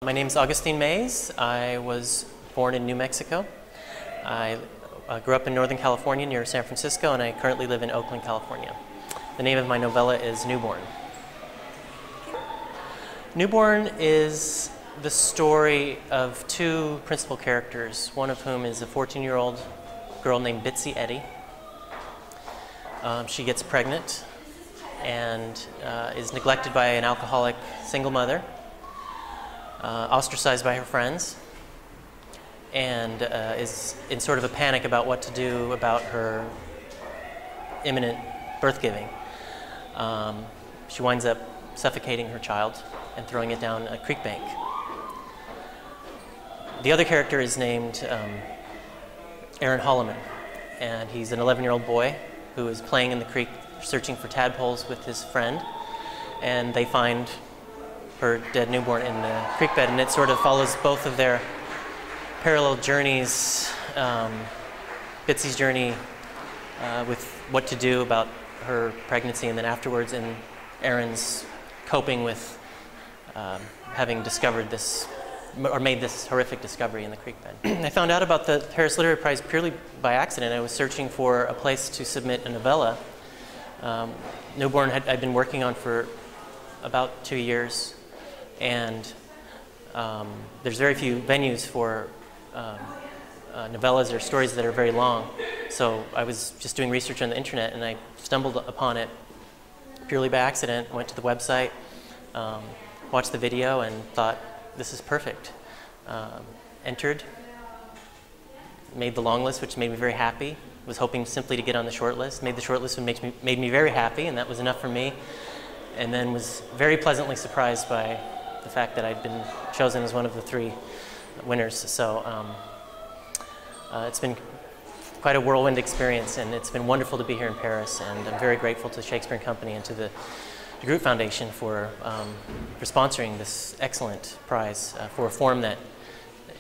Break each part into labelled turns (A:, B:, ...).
A: My name is Agustin Maes. I was born in New Mexico. I grew up in Northern California near San Francisco, and I currently live in Oakland, California. The name of my novella is Newborn. Newborn is the story of two principal characters, one of whom is a 14-year-old girl named Bitsy Eddy. She gets pregnant and is neglected by an alcoholic single mother, ostracized by her friends, and is in sort of a panic about what to do about her imminent birth giving. She winds up suffocating her child and throwing it down a creek bank. The other character is named Aaron Holloman, and he's an 11-year-old boy who is playing in the creek searching for tadpoles with his friend, and they find her dead newborn in the creek bed, and it sort of follows both of their parallel journeys. Bitsy's journey with what to do about her pregnancy, and then afterwards in Aaron's coping with having discovered this, or made this horrific discovery in the creek bed. I found out about the Harris Literary Prize purely by accident. I was searching for a place to submit a novella. Newborn I'd been working on for about 2 years, and there's very few venues for novellas or stories that are very long. So I was just doing research on the internet, and I stumbled upon it purely by accident. Went to the website, watched the video, and thought, this is perfect. Entered, made the long list, which made me very happy. Was hoping simply to get on the short list. Made the short list, which made me very happy, and that was enough for me. And then was very pleasantly surprised by the fact that I'd been chosen as one of the 3 winners. So it's been quite a whirlwind experience, and it's been wonderful to be here in Paris, and I'm very grateful to the Shakespeare & Company and to the Group Foundation for sponsoring this excellent prize for a form that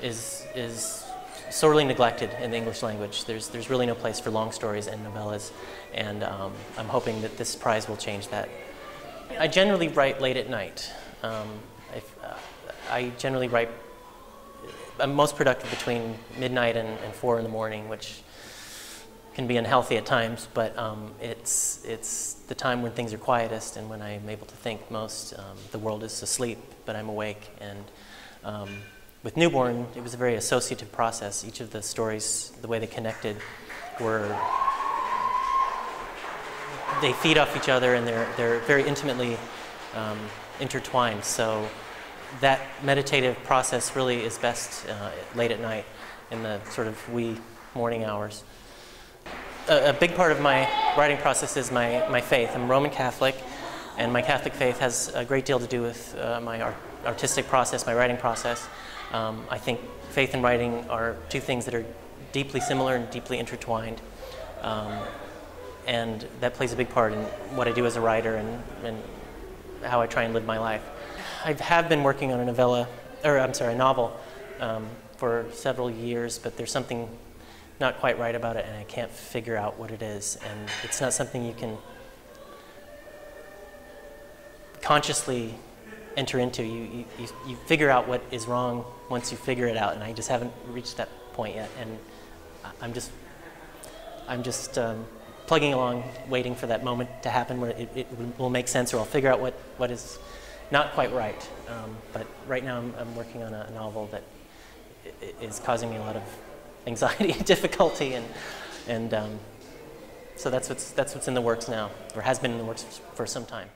A: is sorely neglected in the English language. There's really no place for long stories and novellas, and I'm hoping that this prize will change that. I generally write late at night. I generally write, I'm most productive between midnight and 4 in the morning, which can be unhealthy at times, but it's the time when things are quietest and when I'm able to think most. The world is asleep, but I'm awake, and with Newborn, it was a very associative process. Each of the stories, the way they connected, they feed off each other, and they're very intimately intertwined. So that meditative process really is best late at night in the sort of wee morning hours. A big part of my writing process is my faith. I'm Roman Catholic, and my Catholic faith has a great deal to do with my artistic process, my writing process. I think faith and writing are 2 things that are deeply similar and deeply intertwined. And that plays a big part in what I do as a writer and how I try and live my life. I have been working on a novel for several years, but there's something not quite right about it, and I can't figure out what it is. And it's not something you can consciously enter into. You figure out what is wrong once you figure it out, and I just haven't reached that point yet. And I'm just plugging along, waiting for that moment to happen where it will make sense, or I'll figure out what is not quite right. But right now I'm working on a novel that is causing me a lot of anxiety and difficulty, and so that's what's in the works now, or has been in the works for some time.